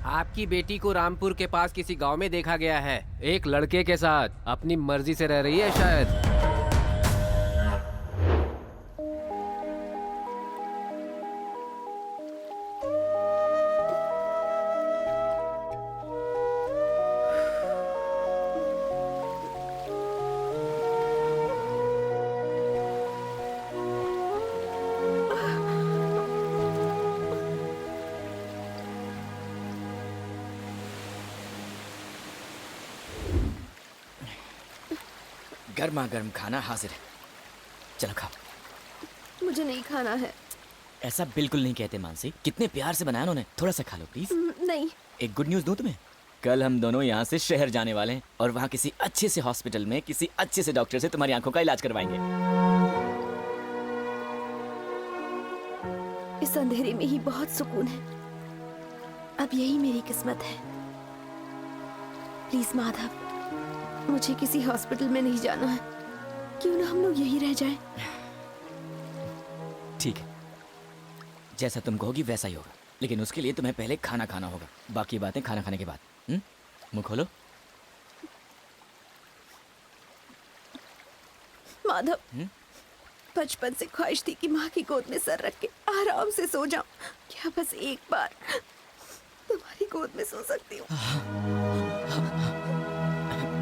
आपकी बेटी को रामपुर के पास किसी गांव में देखा गया है, एक लड़के के साथ। अपनी मर्जी से रह रही है शायद। गर्मा गर्म खाना हाजिर है, चलो खाओ। मुझे नहीं खाना है। ऐसा बिल्कुल नहीं कहते मानसी, कितने प्यार से बनाया उन्होंने, थोड़ा सा खा लो प्लीज। नहीं। एक गुड न्यूज दूं तुम्हें, कल हम दोनों यहाँ से शहर जाने वाले हैं और वहाँ किसी अच्छे से हॉस्पिटल में किसी अच्छे से डॉक्टर से तुम्हारी आंखों का इलाज करवाएंगे। इस अंधेरे में ही बहुत सुकून है। अब यही मेरी किस्मत है। प्लीज माधव, मुझे किसी हॉस्पिटल में नहीं जाना है। क्यों ना हम लोग यहीं रह जाएं? ठीक है, जैसा तुम कहोगी वैसा ही होगा, लेकिन उसके लिए तुम्हें पहले खाना खाना होगा। बाकी बातें खाना खाने के बाद। मुंह खोलो। माधव, बचपन से ख्वाहिश थी कि माँ की गोद में सर रख के आराम से सो जाऊं। क्या बस एक बार तुम्हारी गोद में सो सकती हूँ?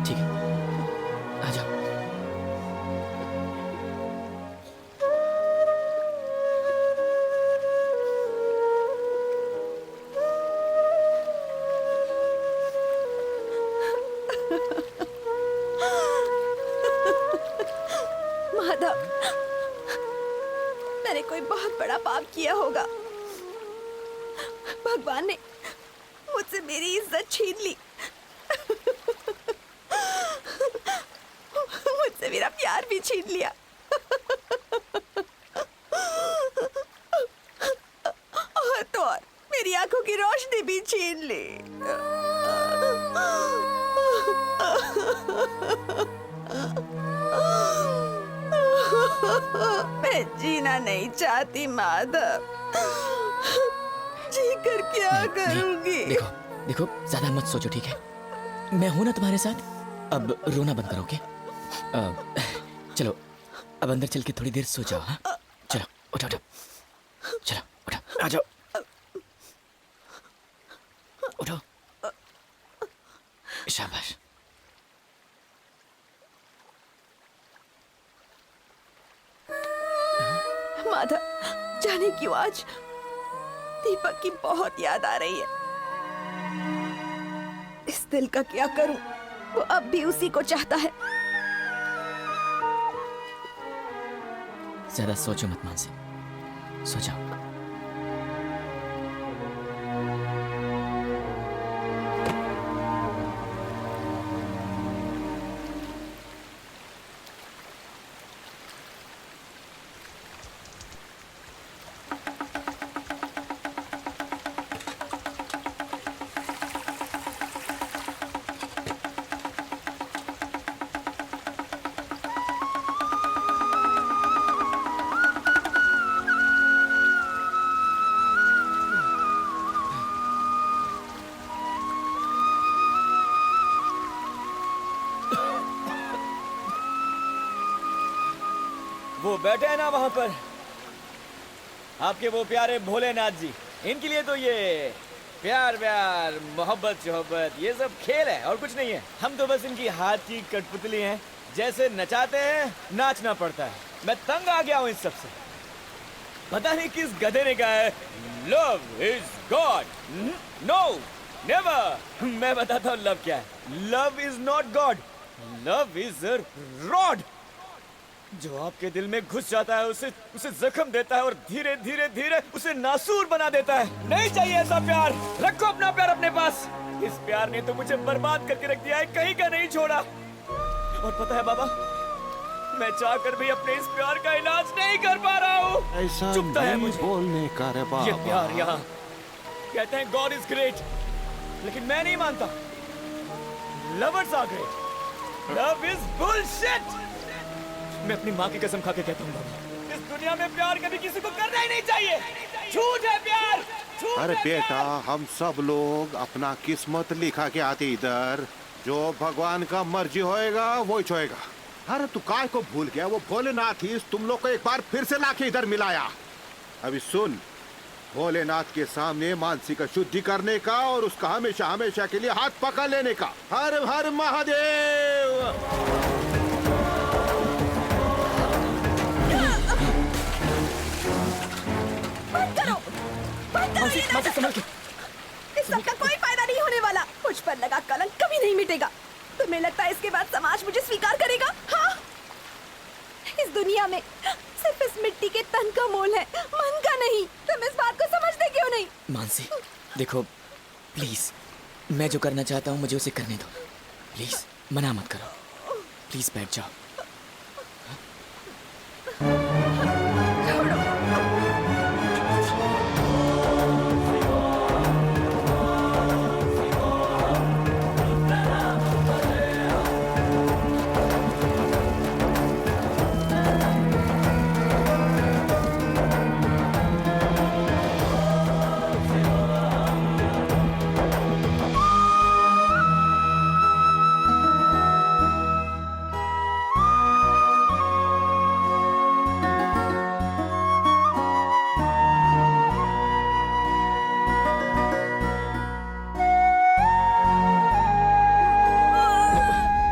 ठीक है, आ जाओ। माधव, मैंने कोई बहुत बड़ा पाप किया होगा। भगवान ने मुझसे मेरी इज्जत छीन ली। मुझसे मेरा प्यार भी छीन लिया। और तो और मेरी आंखों की रोशनी भी छीन ली। मैं जीना नहीं चाहती माधव। जी कर क्या करूंगी? देखो देखो, ज्यादा मत सोचो, ठीक है? मैं हूं ना तुम्हारे साथ। अब रोना बंद करो, ओके? चलो अब अंदर चल के थोड़ी देर सो जाओ। हाँ, चलो उठो उठो, चलो उठो, आ जाओ, उठो। शाबाश। माधव, जाने क्यों आज दीपक की बहुत याद आ रही है। इस दिल का क्या करूं? वो अब भी उसी को चाहता है। ज्यादा सोचो मत मानसी, सो जाओ। वो बैठे हैं ना वहां पर, आपके वो प्यारे भोलेनाथ जी। इनके लिए तो ये प्यार व्यार मोहब्बत शोहब्बत ये सब खेल है और कुछ नहीं है। हम तो बस इनकी हाथ की कठपुतली हैं, जैसे नचाते हैं नाचना पड़ता है। मैं तंग आ गया हूँ इस सब से। पता नहीं किस गधे ने कहा है love is God. No never. मैं बताता हूँ लव क्या है। Love is not God, love is a rod जो आपके दिल में घुस जाता है, उसे जख्म देता है और धीरे धीरे धीरे उसे नासूर बना देता है। नहीं चाहिए ऐसा प्यार। रखो अपना प्यार अपने पास। इस प्यार ने तो मुझे बर्बाद करके रख दिया है, कहीं का नहीं छोड़ा। और पता है बाबा, मैं चाहकर भी अपने इस प्यार का इलाज नहीं कर पा रहा हूँ। ऐसा चुभता है मुझे बोलने का रे बाबा। ये प्यार यहाँ कहते हैं गॉड इज ग्रेट, लेकिन मैं नहीं मानता। Lovers are great, love is bullshit. मैं अपनी माँ की कसम खा के कहता हूँ बाबा, इस दुनिया में प्यार कभी किसी को करना ही नहीं चाहिए। झूठ है प्यार। अरे बेटा, हम सब लोग अपना किस्मत लिखा के आते इधर। जो भगवान का मर्जी होएगा वो ही होएगा। अरे तू काय को भूल गया? वो भोलेनाथ ही तुम लोग को एक बार फिर से लाके इधर मिलाया। अभी सुन, भोलेनाथ के सामने मानसी का शुद्धि करने का और उसका हमेशा हमेशा के लिए हाथ पकड़ लेने का। हर हर महादेव। बंद करो, बंद करो ये नाटक। संभल के। इस सब का कोई फायदा नहीं होने वाला। मुझ पर लगा कलंक कभी नहीं मिटेगा। तुम्हें लगता है इसके बाद समाज मुझे स्वीकार करेगा? हाँ, इस दुनिया में सिर्फ इस मिट्टी के तन का मोल है, मन का नहीं। तुम इस बात को समझते क्यों नहीं? मानसी, देखो प्लीज, मैं जो करना चाहता हूँ मुझे उसे करने दो। प्लीज मना मत करो। प्लीज बैठ जाओ।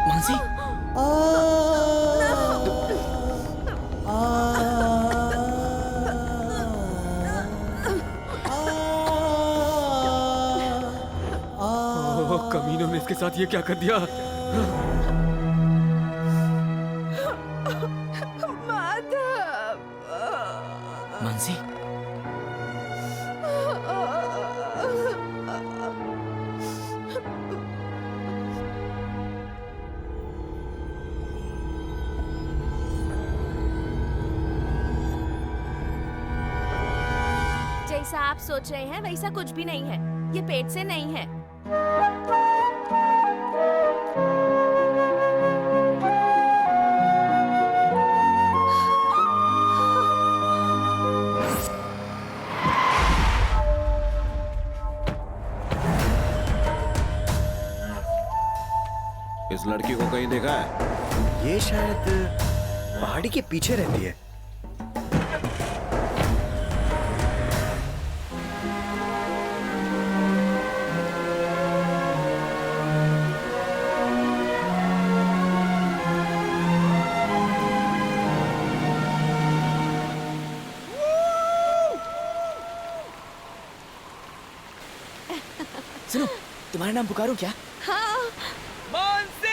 मानसी, ओह, कमीनों ने इसके साथ ये क्या कर दिया? माधव, मानसी, जैसा आप सोच रहे हैं वैसा कुछ भी नहीं है। ये पेट से नहीं है। इस लड़की को कहीं देखा है? ये शायद पहाड़ी के पीछे रहती है। सुनो, तुम्हारा नाम पुकारूं क्या? हाँ, मानसी!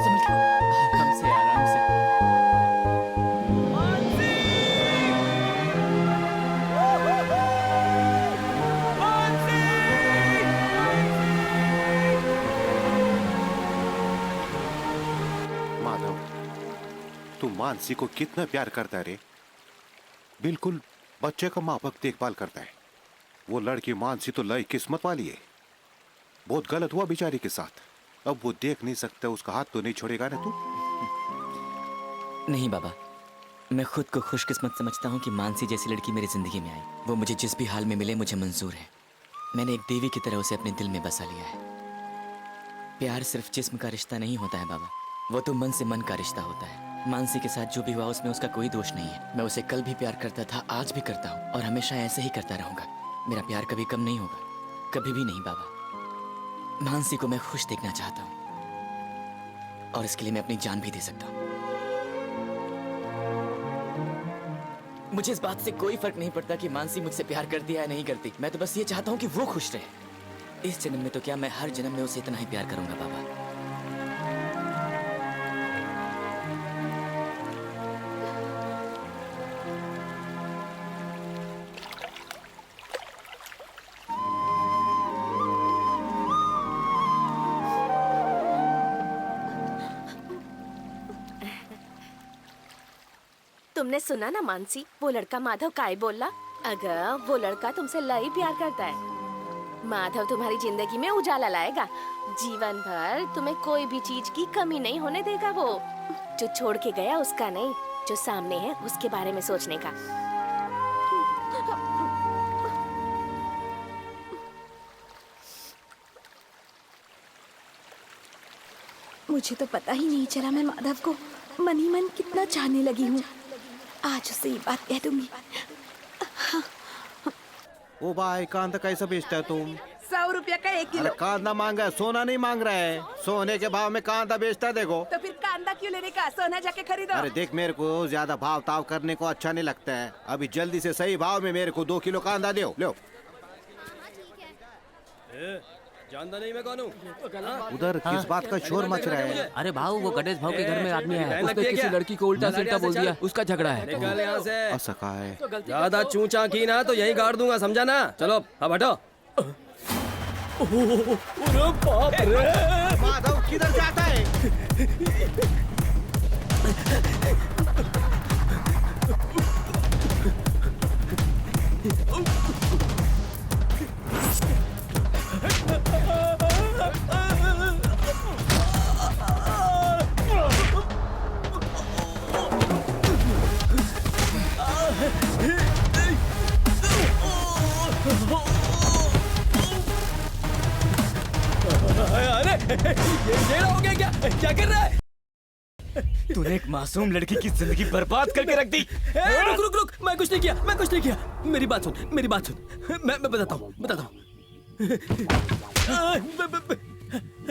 संभल के। आराम से, आराम से। माधव, तू मानसी को कितना प्यार करता है रे? बिल्कुल बच्चे का माँ बाप देखभाल करता है। वो लड़की मानसी तो लई किस्मत वाली है। बहुत गलत हुआ बेचारी के साथ। अब वो देख नहीं सकता, उसका हाथ तो नहीं छोड़ेगा ना तू? नहीं बाबा, मैं खुद को खुशकिस्मत समझता हूँ कि मानसी जैसी लड़की मेरी जिंदगी में आई। वो मुझे जिस भी हाल में मिले मुझे मंजूर है। मैंने एक देवी की तरह उसे अपने दिल में बसा लिया है। प्यार सिर्फ जिस्म का रिश्ता नहीं होता है बाबा, वो तो मन से मन का रिश्ता होता है। मानसी के साथ जो भी हुआ उसमें उसका कोई दोष नहीं है। मैं उसे कल भी प्यार करता था, आज भी करता हूँ और हमेशा ऐसे ही करता रहूंगा। मेरा प्यार कभी कम नहीं होगा, कभी भी नहीं बाबा। मानसी को मैं खुश देखना चाहता हूँ और इसके लिए मैं अपनी जान भी दे सकता हूँ। मुझे इस बात से कोई फर्क नहीं पड़ता कि मानसी मुझसे प्यार करती है या नहीं करती। मैं तो बस ये चाहता हूँ कि वो खुश रहे। इस जन्म में तो क्या, मैं हर जन्म में उसे इतना ही प्यार करूंगा बाबा। तुमने सुना ना मानसी, वो लड़का माधव काय बोला? अगर वो लड़का तुमसे लई प्यार करता है, माधव तुम्हारी जिंदगी में उजाला लाएगा। जीवन भर तुम्हें कोई भी चीज की कमी नहीं होने देगा। वो जो छोड़ के गया उसका नहीं, जो सामने है उसके बारे में सोचने का। मुझे तो पता ही नहीं चला मैं माधव को मन ही मन कितना चाहने लगी हूँ। आज उससे ये बात कह दूंगी। ओ भाई कांदा कैसे बेचता है तुम? 100 रुपया का 1 अरे किलो। कांदा मांगा है, सोना नहीं मांग रहा है। सोने के भाव में कांदा बेचता है, देखो। तो फिर कांदा क्यों लेने का, सोना जाके खरीदो। अरे देख, मेरे को ज्यादा भाव ताव करने को अच्छा नहीं लगता है। अभी जल्दी से सही भाव में मेरे को 2 किलो कांदा दो। लो जानता नहीं मैं कौन हूँ? उधर किस बात का शोर मच रहा है? अरे भाऊ, वो गणेश भाव के घर में आदमी है, बहन उसने लगती है किसी क्या? लड़की को उल्टा चल, सीधा यहाँ से बोल दिया, चल। उसका झगड़ा है। निकल यहाँ से। असका है। ज्यादा चूचा की ना तो यहीं गाड़ दूंगा, समझा ना? चलो अब हटो। अरे बाप रे! माधव किधर जाता है? अरे ये हो गया क्या? क्या कर रहा है? तूने एक मासूम लड़की की जिंदगी बर्बाद करके रख दी। रुक रुक रुक, मैं कुछ नहीं किया, मैं कुछ नहीं किया। मेरी बात सुन, मेरी बात सुन। मैं बताता हूँ, बताता हूँ।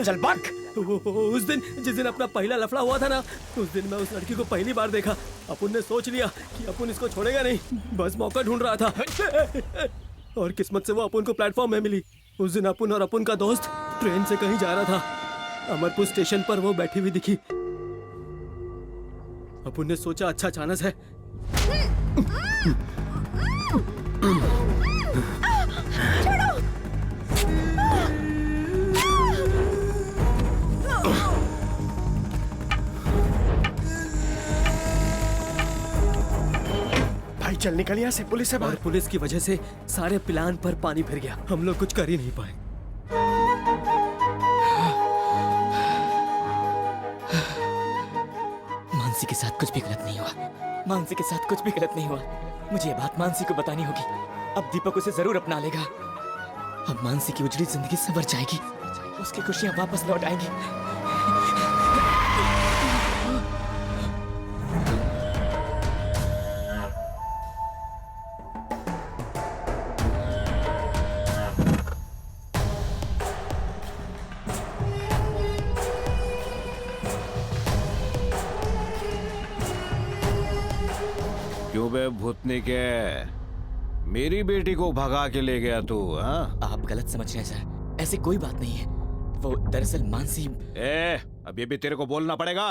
चल भाग। उस दिन जिस दिन अपना पहला लफड़ा हुआ था ना, उस दिन मैं उस लड़की को पहली बार देखा। अपुन ने सोच लिया कि अपुन इसको छोड़ेगा नहीं, बस मौका ढूंढ रहा था। और किस्मत से वो अपुन को प्लेटफॉर्म में मिली। उस दिन अपुन और अपुन का दोस्त ट्रेन से कहीं जा रहा था। अमरपुर स्टेशन पर वो बैठी हुई दिखी। अपुन ने सोचा अच्छा चांस है। भाई चल निकल यहाँ से, पुलिस है और बाहर। पुलिस की वजह से सारे प्लान पर पानी फिर गया। हम लोग कुछ कर ही नहीं पाए। मानसी के साथ कुछ भी गलत नहीं हुआ। मानसी के साथ कुछ भी गलत नहीं हुआ। मुझे ये बात मानसी को बतानी होगी। अब दीपक उसे जरूर अपना लेगा। अब मानसी की उजड़ी जिंदगी संवर जाएगी, उसकी खुशियां वापस लौट आएंगी। क्यों बे भूतनी के, मेरी बेटी को भगा के ले गया तू? हाँ, आप गलत समझ रहे हैं सर, ऐसी कोई बात नहीं है। वो दरअसल मानसी। अब ये भी तेरे को बोलना पड़ेगा।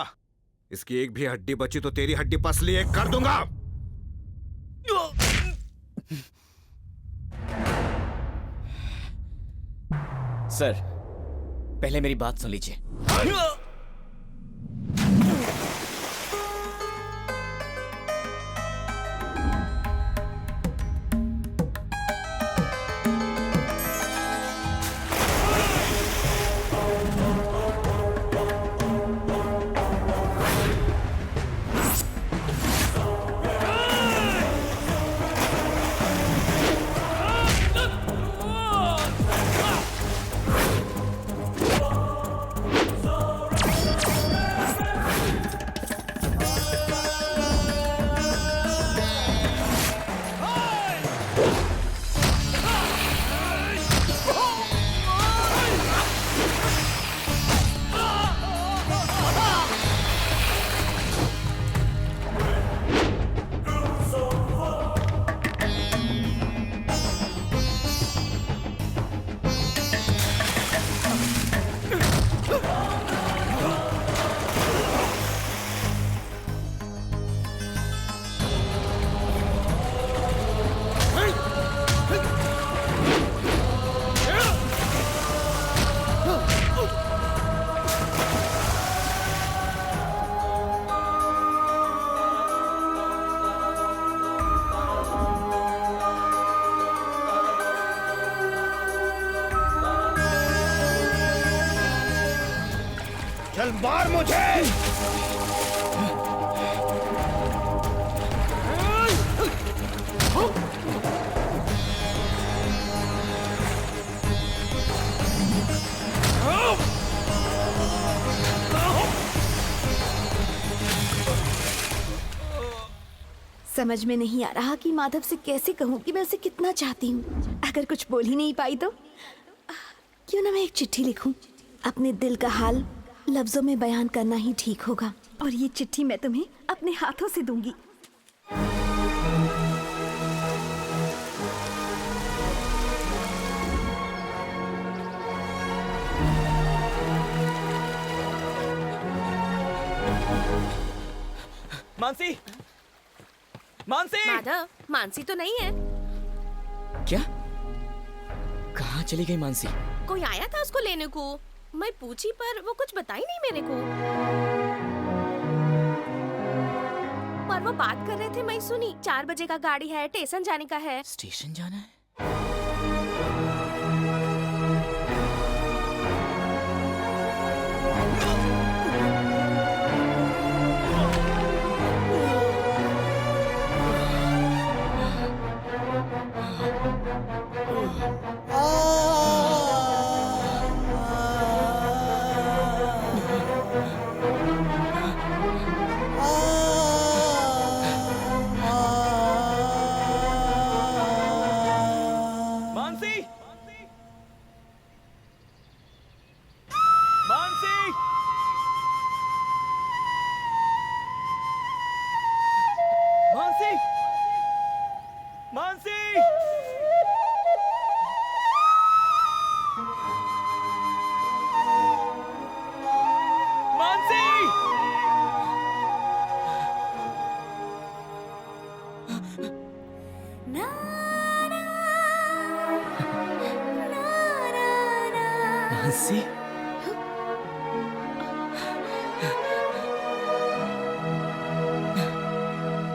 इसकी एक भी हड्डी बची तो तेरी हड्डी पसली एक कर दूंगा। सर पहले मेरी बात सुन लीजिए। चल मार मुझे। समझ में नहीं आ रहा कि माधव से कैसे कहूँ कि मैं उसे कितना चाहती हूँ। अगर कुछ बोल ही नहीं पाई तो क्यों ना मैं एक चिट्ठी लिखूं। अपने दिल का हाल लफ्जों में बयान करना ही ठीक होगा और ये चिट्ठी मैं तुम्हें अपने हाथों से दूंगी। मानसी, मानसी, माधव, मानसी तो नहीं है। क्या? कहाँ चली गई मानसी? कोई आया था उसको लेने को। मैं पूछी पर वो कुछ बताई नहीं मेरे को। पर वो बात कर रहे थे, मैं सुनी। 4 बजे का गाड़ी है, स्टेशन जाने का है। स्टेशन जाना है? मानसी, मानसी, मानसी, मानसी, मानसी, मानसी?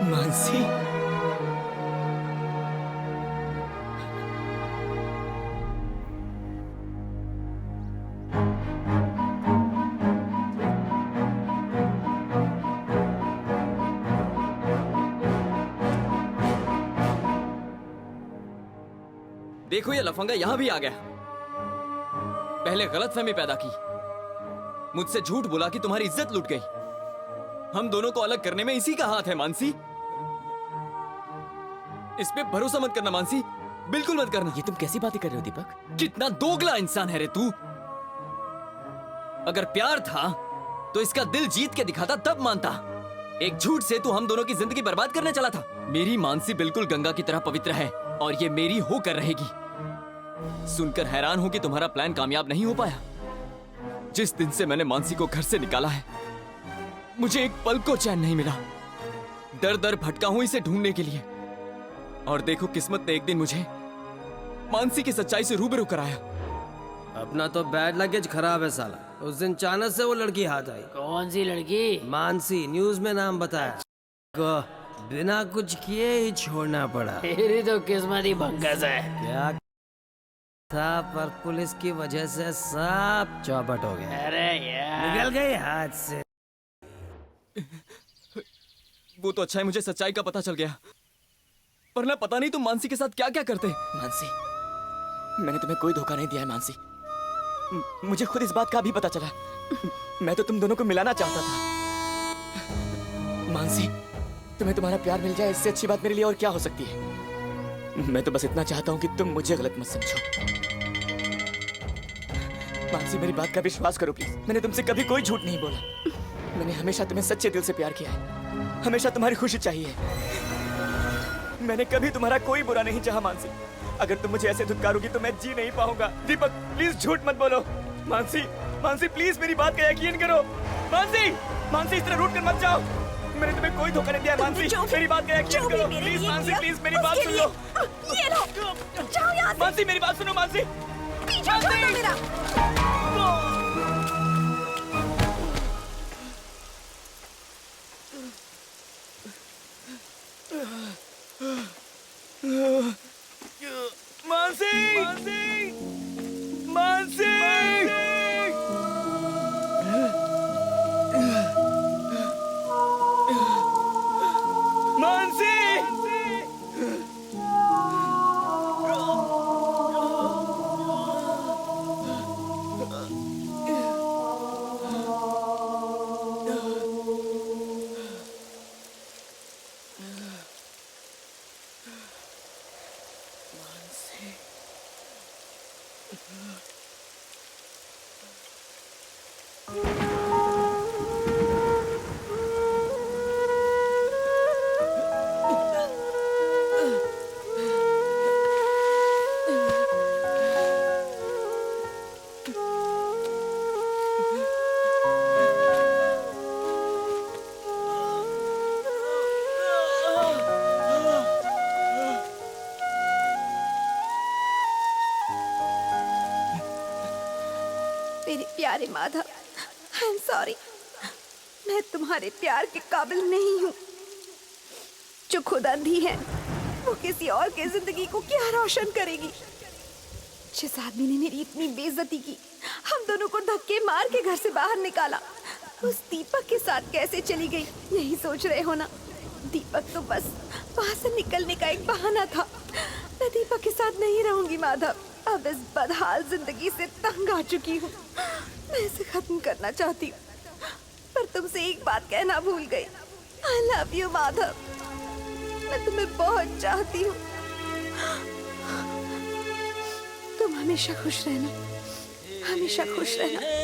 मानसी? देखो ये लफंगा यहां भी आ गया। पहले गलतफहमी पैदा की, मुझसे झूठ बोला कि तुम्हारी इज्जत लूट गई। हम दोनों को अलग करने में इसी का हाथ है मानसी। इस पे भरोसा मत करना मानसी, बिल्कुल मत करना। ये तुम कैसी बातें कर रहे हो दीपक? कितना दोगला इंसान है रे तू। अगर प्यार था तो इसका दिल जीत के दिखाता, तब मानता। एक झूठ से तू हम दोनों की जिंदगी बर्बाद करने चला था। मेरी मानसी बिल्कुल गंगा की तरह पवित्र है और ये मेरी होकर रहेगी। सुनकर हैरान हूं कि तुम्हारा प्लान कामयाब नहीं हो पाया। जिस दिन से मैंने मानसी को घर से निकाला है, मुझे एक पल को चैन नहीं मिला। दर दर भटका हूं इसे ढूंढने के लिए। और देखो किस्मत ने एक दिन मुझे मानसी की सच्चाई से रूबरू कराया। अपना तो बैड लगेज खराब है साला। उस दिन चाणक्य से वो लड़की हाथ आई। कौन सी लड़की? मानसी, न्यूज में नाम बताया को बिना कुछ किए ही छोड़ना पड़ा। तेरी तो किस्मत ही भंगस है। क्या था, पर पुलिस की वजह से सब चौपट हो गया। अरे यार, निकल गई हाथ से। वो तो अच्छा है मुझे सच्चाई का पता चल गया, पर ना पता नहीं तुम मानसी के साथ क्या क्या करते। मानसी, मैंने तुम्हें कोई धोखा नहीं दिया है मानसी। मुझे खुद इस बात का भी पता चला। मैं तो तुम दोनों को मिलाना चाहता था। मानसी, तुम्हें तुम्हारा प्यार मिल जाए, इससे अच्छी बात मेरे लिए और क्या हो सकती है। मैं तो बस इतना चाहता हूँ कि तुम मुझे गलत मत समझो। मानसी, मेरी बात का विश्वास करो प्लीज। मैंने तुमसे कभी कोई झूठ नहीं बोला। मैंने हमेशा तुम्हें सच्चे दिल से प्यार किया है। हमेशा तुम्हारी खुशी चाहिए। मैंने कभी तुम्हारा कोई बुरा नहीं चाहा मानसी। अगर तुम मुझे ऐसे धुतकारोगी तो मैं जी नहीं पाऊंगा। दीपक, प्लीज झूठ मत बोलो। मानसी, मानसी प्लीज मेरी बात का यकीन करो। मानसी, मानसी इस तरह रूठ कर मत जाओ। मैंने तुम्हें कोई धोखा नहीं दिया मानसी। मेरी बात का यकीन करो प्लीज। मानसी प्लीज मेरी बात सुन लो। ये लो, जाओ यहाँ से। मानसी मेरी बात सुनो मानसी। पीछा छोड़ दो मेरा। मानसी, मानसी, मानसी, मेरे प्यारे माधव, आई एम सॉरी, मैं तुम्हारे प्यार के काबिल नहीं हूँ। जो खुद अंधी है वो किसी और के जिंदगी को क्या रोशन करेगी। जिस आदमी ने मेरी इतनी बेइज्जती की, हम दोनों को धक्के मार के घर से बाहर निकाला, उस दीपक के साथ कैसे चली गई, यही सोच रहे हो ना। दीपक तो बस वहां से निकलने का एक बहाना था। मैं दीपक के साथ नहीं रहूंगी माधव। अब इस बदहाल जिंदगी से तंग आ चुकी हूँ। मैं इसे खत्म करना चाहती हूँ, पर तुमसे एक बात कहना भूल गई। I love you Madhav. मैं तुम्हें बहुत चाहती हूँ। तुम हमेशा खुश रहना, हमेशा खुश रहना।